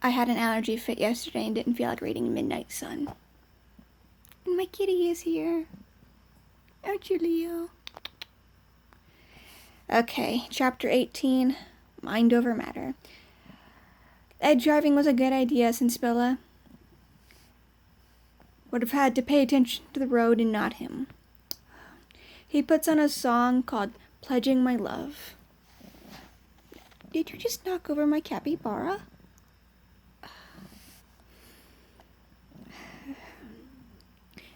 I had an allergy fit yesterday and didn't feel like reading Midnight Sun. And my kitty is here. Oh, Julio. Okay, chapter 18, Mind Over Matter. Ed driving was a good idea since Bella would have had to pay attention to the road and not him. He puts on a song called Pledging My Love. Did you just knock over my capybara?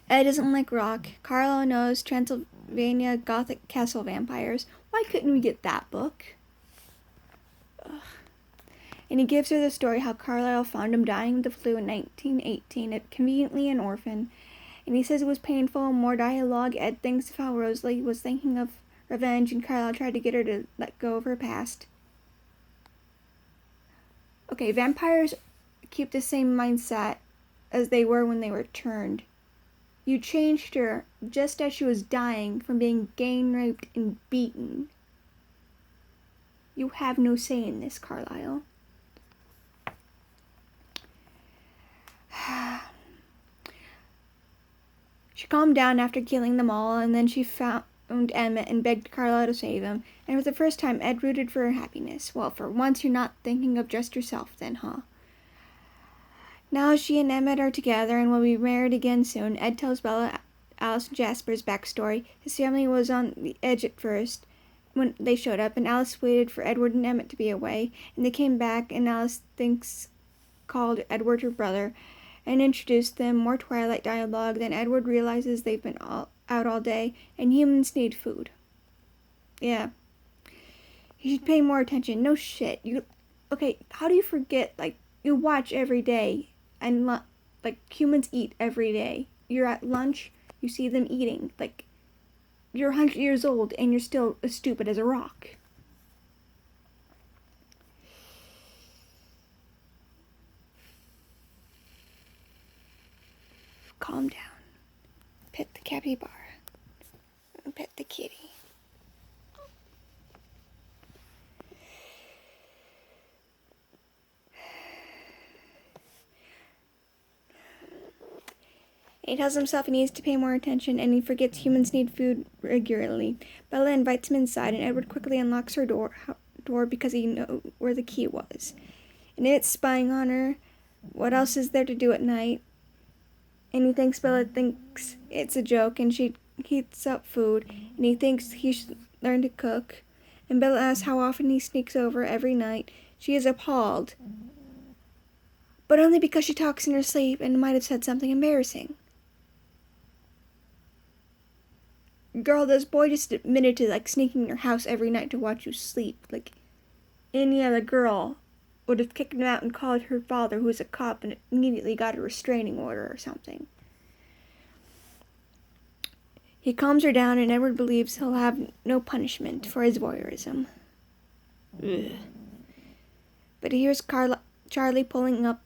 Ed doesn't like rock. Carlo knows Transylvania Gothic Castle Vampires. Why couldn't we get that book? Ugh. And he gives her the story how Carlisle found him dying of the flu in 1918, conveniently an orphan. And he says it was painful. More dialogue. Ed thinks of how Rosalie was thinking of revenge, and Carlisle tried to get her to let go of her past. Okay, vampires keep the same mindset as they were when they were turned. You changed her just as she was dying from being gang raped and beaten. You have no say in this, Carlisle. She calmed down after killing them all, and then she found Emmett and begged Carlisle to save him. And for the first time, Ed rooted for her happiness. Well, for once you're not thinking of just yourself then, huh? Now she and Emmett are together and will be married again soon. Ed tells Bella Alice and Jasper's backstory. His family was on the edge at first when they showed up, and Alice waited for Edward and Emmett to be away, and they came back, and Alice called Edward her brother and introduced them. More Twilight dialogue. Then Edward realizes they've been out all day and humans need food. Yeah. You should pay more attention. No shit. Okay, how do you forget? Like, you watch every day, and like humans eat every day. You're at lunch, you see them eating. Like, you're 100 years old and you're still as stupid as a rock. Calm down. Pet the capybara. Pet the kitty. He tells himself he needs to pay more attention, and he forgets humans need food regularly. Bella invites him inside, and Edward quickly unlocks her door because he knows where the key was. And it's spying on her. What else is there to do at night? And he thinks Bella thinks it's a joke, and she heats up food, and he thinks he should learn to cook. And Bella asks how often he sneaks over every night. She is appalled, but only because she talks in her sleep and might have said something embarrassing. Girl, this boy just admitted to, like, sneaking in your house every night to watch you sleep. Like, any other girl would have kicked him out and called her father, who was a cop, and immediately got a restraining order or something. He calms her down, and Edward believes he'll have no punishment for his voyeurism. Ugh. But he hears Charlie pulling up,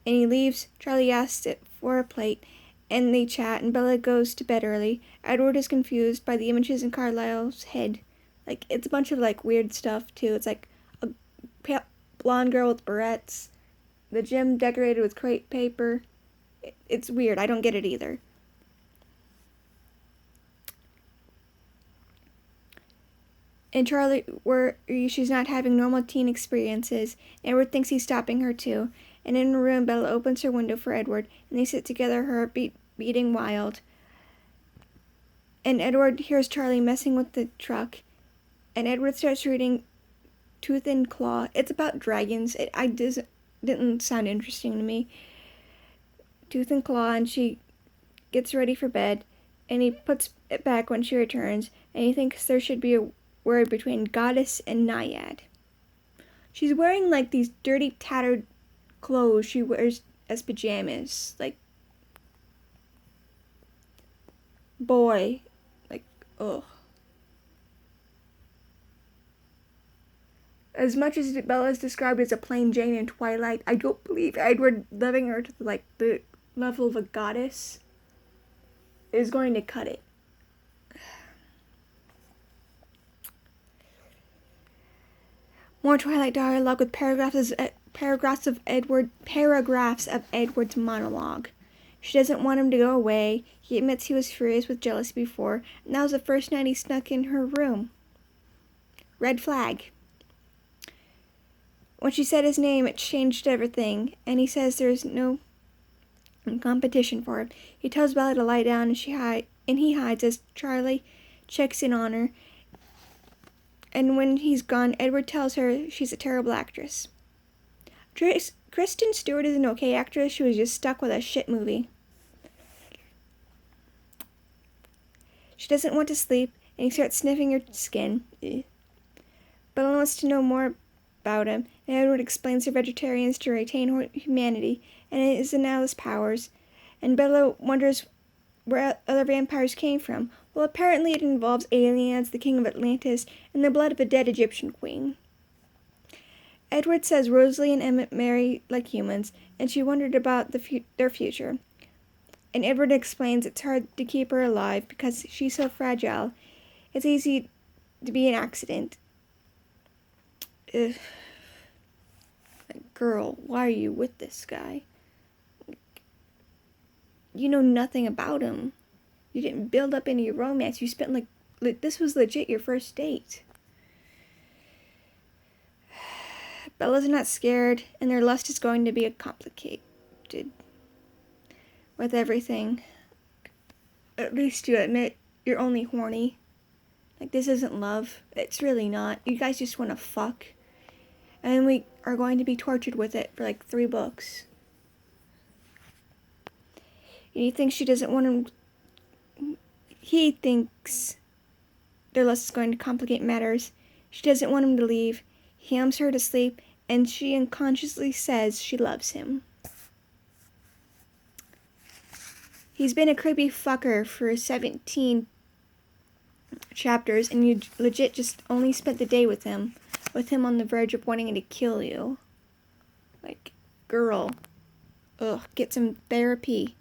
and he leaves. Charlie asks it for a plate, and they chat, and Bella goes to bed early. Edward is confused by the images in Carlisle's head. Like, it's a bunch of, like, weird stuff, too. It's, like, a blonde girl with barrettes, the gym decorated with crepe paper. It's weird. I don't get it either. And Charlie, she's not having normal teen experiences. Edward thinks he's stopping her, too. And in her room, Bella opens her window for Edward, and they sit together, her heartbeat beating wild. And Edward hears Charlie messing with the truck, and Edward starts reading Tooth and Claw. It's about dragons. It didn't sound interesting to me. Tooth and Claw, and she gets ready for bed, and he puts it back when she returns, and he thinks there should be a word between goddess and naiad. She's wearing, like, these dirty, tattered clothes she wears as pajamas. Like, boy. Like, ugh. As much as Bella is described as a plain Jane in Twilight, I don't believe Edward loving her to, like, the level of a goddess is going to cut it. More Twilight dialogue with paragraphs paragraphs of Edward's monologue. She doesn't want him to go away. He admits he was furious with jealousy before, and that was the first night he snuck in her room. Red flag. When she said his name, it changed everything, and he says there's no competition for it. He tells Bella to lie down, and he hides as Charlie checks in on her. And when he's gone, Edward tells her she's a terrible actress. Kristen Stewart is an okay actress. She was just stuck with a shit movie. She doesn't want to sleep, and he starts sniffing her skin. Bella wants to know more about him, and Edward explains they're vegetarians to retain humanity and his analysis powers, and Bella wonders where other vampires came from. Well, apparently it involves aliens, the king of Atlantis, and the blood of a dead Egyptian queen. Edward says Rosalie and Emmett marry like humans, and she wondered about their future. And Edward explains it's hard to keep her alive because she's so fragile. It's easy to be an accident. Ugh. Like, girl, why are you with this guy? You know nothing about him. You didn't build up any romance. You spent this was legit your first date. Bella's not scared, and their lust is going to be complicated with everything. At least you admit you're only horny. Like, this isn't love. It's really not. You guys just want to fuck. And we are going to be tortured with it for 3 books. And he thinks she doesn't want him. He thinks their lust is going to complicate matters. She doesn't want him to leave. He hums her to sleep, and she unconsciously says she loves him. He's been a creepy fucker for 17 chapters, and you legit just only spent the day with him on the verge of wanting to kill you. Girl. Ugh, get some therapy.